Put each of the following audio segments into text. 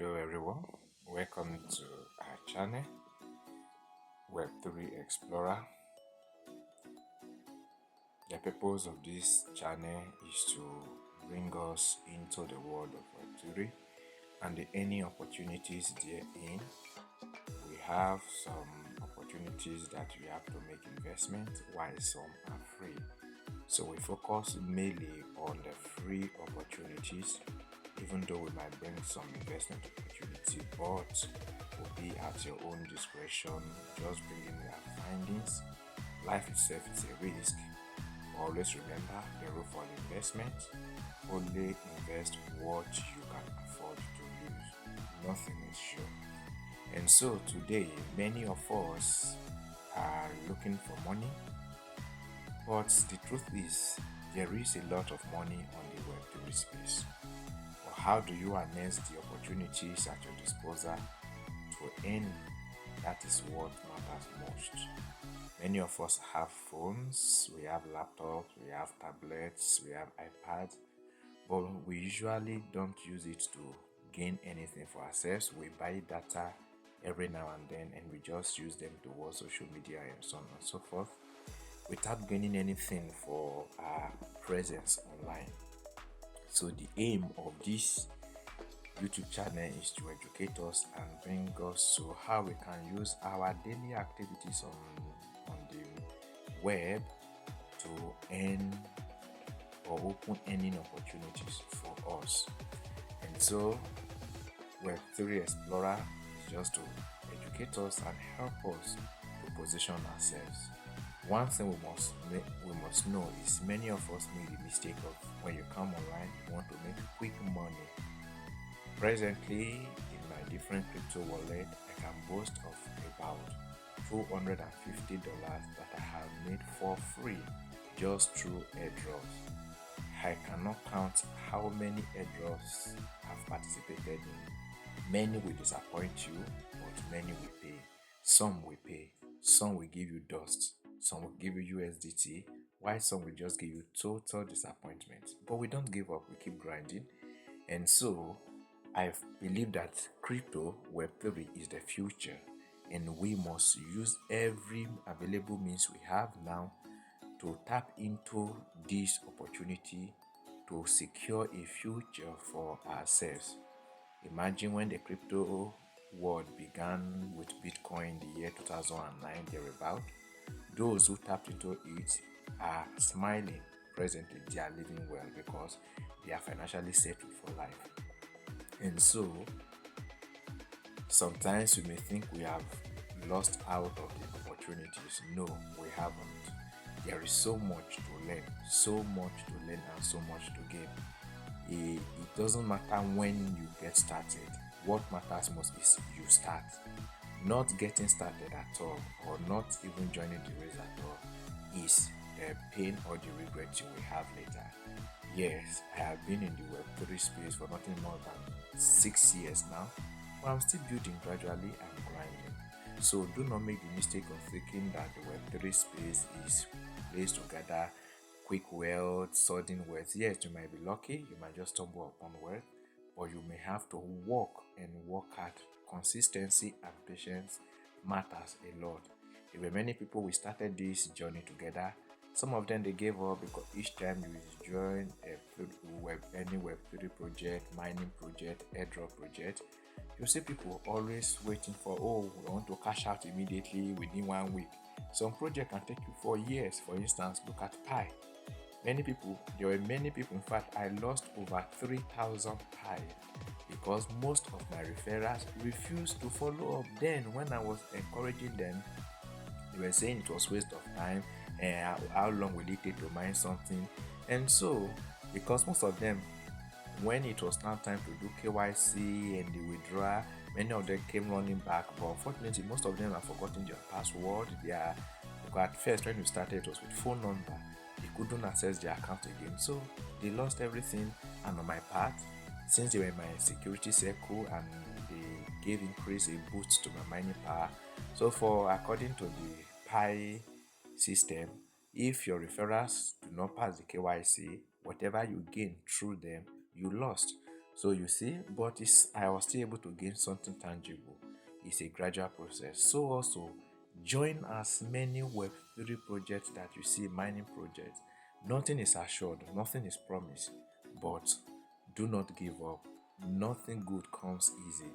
Hello everyone, welcome to our channel Web3 Explorer. The purpose of this channel is to bring us into the world of Web3 and any opportunities therein. We have some opportunities that we have to make investment while some are free. So we focus mainly on the free opportunities, even though we might bring some investment opportunity, but will be at your own discretion, just bringing your findings. Life itself is a risk. Always remember the rule for investment: only invest what you can afford to lose. Nothing is sure. And so today, many of us are looking for money, but the truth is, there is a lot of money on the Web3 space. But how do you harness the opportunities at your disposal to earn? That is what matters most. Many of us have phones, we have laptops, we have tablets, we have iPads, but we usually don't use it to gain anything for ourselves. We buy data every now and then and we just use them to watch social media and so on and so forth without gaining anything for our presence online. So the aim of this YouTube channel is to educate us and bring us to how we can use our daily activities on the web to earn or open earning opportunities for us. And so Web3 Explorer is just to educate us and help us to position ourselves. One thing we must know is many of us make the mistake of when you come online, you want to make quick money. Presently, in my different crypto wallet, I can boast of about $250 that I have made for free just through airdrops. I cannot count how many airdrops I've participated in. Many will disappoint you, but many will pay. Some will pay, some will give you dust, some will give you USDT, while some will just give you total disappointment. But we don't give up, we keep grinding. And so I believe that crypto Web3 is the future, and we must use every available means we have now to tap into this opportunity to secure a future for ourselves. Imagine when the crypto world began with Bitcoin in the year 2009 thereabout. Those who tapped into it are smiling. Presently, they are living well because they are financially settled for life. And so, sometimes you may think we have lost out of the opportunities. No, we haven't. There is so much to learn, and so much to gain. It doesn't matter when you get started. What matters most is you start. Not getting started at all, or not even joining the race at all, is the pain or the regret you will have later. Yes, I have been in the Web3 space for nothing more than 6 years now, but I'm still building gradually and grinding. So do not make the mistake of thinking that the Web3 space is a place to gather quick wealth, sudden wealth. Yes, you might be lucky, you might just stumble upon wealth, but you may have to work hard. Consistency and patience matters a lot. There were many people we started this journey together. Some of them they gave up because each time you join any Web3 project, mining project, airdrop project, you see people always waiting for, we want to cash out immediately within 1 week. Some project can take you 4 years. For instance, look at Pi. There were many people, in fact, I lost over 3,000 Pi because most of my referrals refused to follow up. Then when I was encouraging them, they were saying it was waste of time and how long will it take to mine something. And so, because most of them, when it was now time to do KYC and the withdrawal, many of them came running back, but unfortunately most of them have forgotten their password. Because at first when we started, it was with phone number. They couldn't access their account again, so they lost everything. And on my part, since they were in my security circle and they gave increase a boost to my mining power, so according to the Pi system, if your referrals do not pass the KYC, whatever you gain through them, you lost. So you see, but I was still able to gain something tangible. It's a gradual process. So also join as many Web3 projects that you see, mining projects. Nothing is assured, nothing is promised, but do not give up. Nothing good comes easy.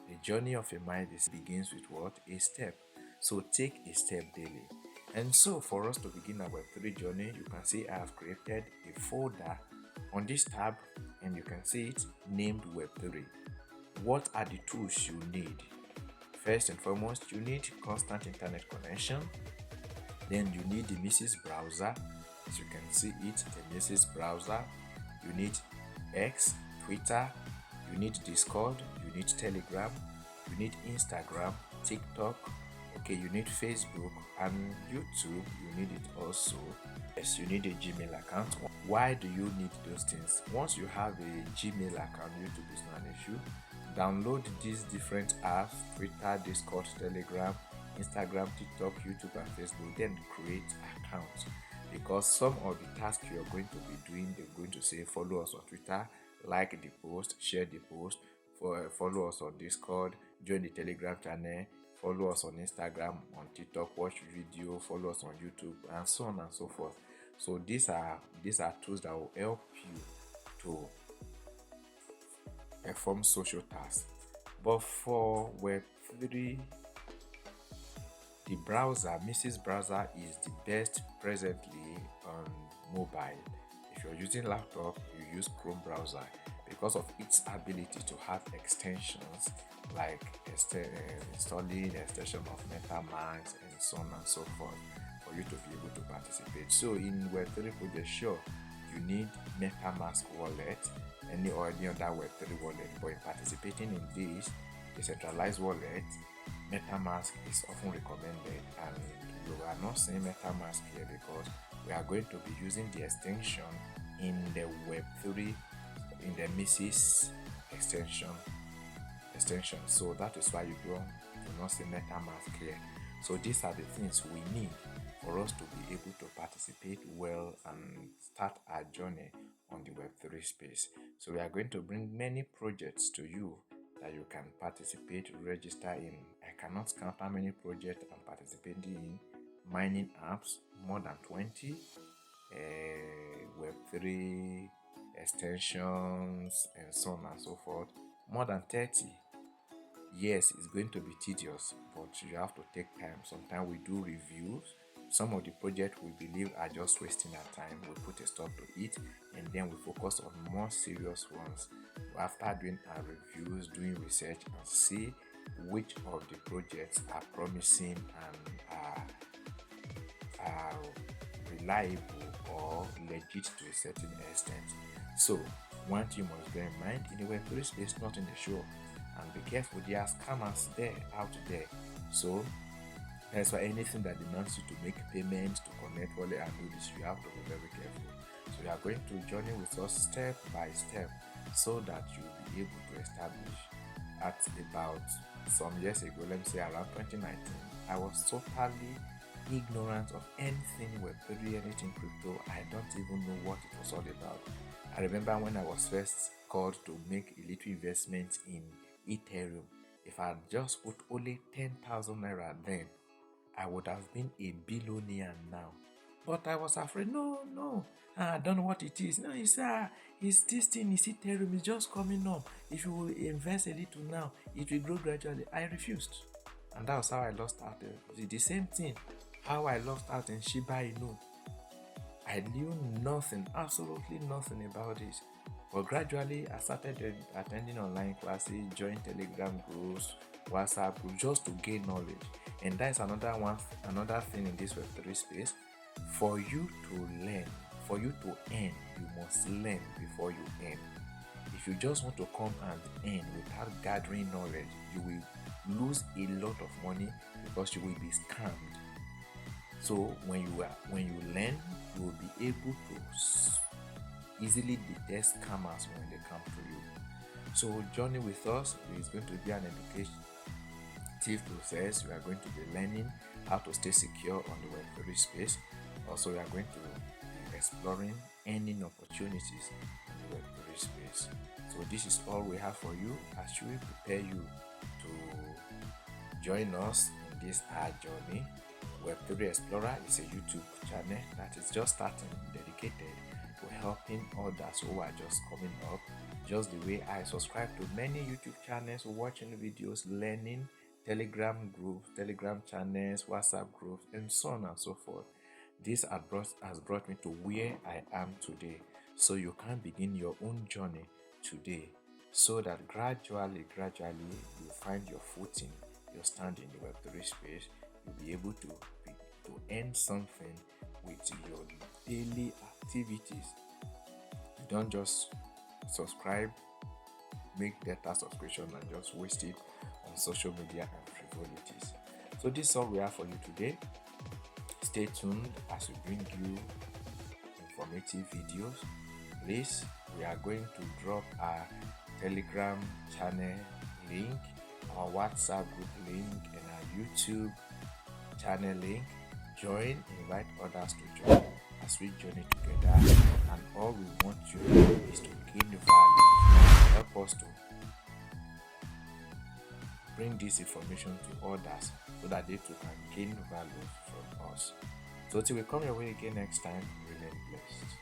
The journey of a mind begins with what? A step. So take a step daily. And so for us to begin our Web3 journey, you can see I have created a folder on this tab, and you can see it named Web3. What are the tools you need? First and foremost, you need constant internet connection. Then you need the Mrs. browser. As you can see it, the Mrs. browser. You need X, Twitter, you need Discord, you need Telegram, you need Instagram, TikTok, okay, you need Facebook and YouTube, you need it also. Yes, you need a Gmail account. Why do you need those things? Once you have a Gmail account, YouTube is not an issue. Download these different apps: Twitter, Discord, Telegram, Instagram, TikTok, YouTube, and Facebook. Then create accounts, because some of the tasks you're going to be doing, they're going to say follow us on Twitter, like the post, share the post, follow us on Discord, join the Telegram channel, follow us on Instagram, on TikTok, watch video, follow us on YouTube, and so on and so forth. So these are tools that will help you to perform social tasks. But for Web3, the browser, Mrs. Browser, is the best presently on mobile. If you're using laptop, you use Chrome browser because of its ability to have extensions like installing extension of MetaMask and so on and so forth for you to be able to participate. So in Web3 project, sure, you need MetaMask wallet, any other Web3 wallet, but in participating in this decentralized wallet, MetaMask is often recommended, and we are not saying MetaMask here because we are going to be using the extension in the Web3, in the Mrs. extension. So that is why you do not see MetaMask here. So these are the things we need for us to be able to participate well and start our journey on the Web3 space. So we are going to bring many projects to you that you can participate, register in. I cannot count how many projects I'm participating in. Mining apps, more than 20. Web3 extensions, and so on and so forth, more than 30. Yes, it's going to be tedious, but you have to take time. Sometimes we do reviews. Some of the projects we believe are just wasting our time, we put a stop to it, and then we focus on more serious ones. After doing our reviews, doing research, and see which of the projects are promising and are reliable or legit to a certain extent. So one thing you must bear in mind: in the Web3 space, not in the show, and be careful, there are scammers out there. So that's why anything that demands you to make payments, to connect wallet and do this, you have to be very careful. So you are going to journey with us step by step so that you'll be able to establish. At about some years ago, let me say around 2019, I was totally ignorant of anything Web3, anything crypto. I don't even know what it was all about. I remember when I was first called to make a little investment in Ethereum. If I had just put only 10,000 naira then, I would have been a billionaire now. But I was afraid. No, I don't know what it is. No, it's this thing is Ethereum, it's just coming up. If you will invest a little now, it will grow gradually. I refused, and that was how I lost out. The same thing, how I lost out in Shiba Inu. I knew nothing, absolutely nothing about this. But gradually, I started attending online classes, joined Telegram groups, WhatsApp groups, just to gain knowledge. And that is another thing in this Web3 space. For you to learn, for you to earn, you must learn before you earn. If you just want to come and earn without gathering knowledge, you will lose a lot of money because you will be scammed. So when you learn, you will be able to easily detect scammers when they come to you. So journey with us is going to be an educative process. We are going to be learning how to stay secure on the Web3 space. Also, we are going to be exploring earning opportunities in the Web3 space. So this is all we have for you as we prepare you to join us in this our journey. Web3 Explorer is a YouTube channel that is just starting, dedicated to helping others who are just coming up, just the way I subscribe to many YouTube channels, watching videos, learning, Telegram groups, Telegram channels, WhatsApp groups, and so on and so forth. This has brought me to where I am today. So you can begin your own journey today, so that gradually you find your footing, your stand in the Web3 space. You'll be able to earn something with your daily activities. You don't just subscribe, make data subscription, and just waste it on social media and frivolities. So this is all we have for you today. Stay tuned as we bring you informative videos. Please, we are going to drop our Telegram channel link, our WhatsApp group link, and our YouTube channel link. Join, invite others to join as we journey together, and all we want you to do is to gain value. Help us to bring this information to others so that they too can gain value from us. So till we come your way again next time, remain blessed.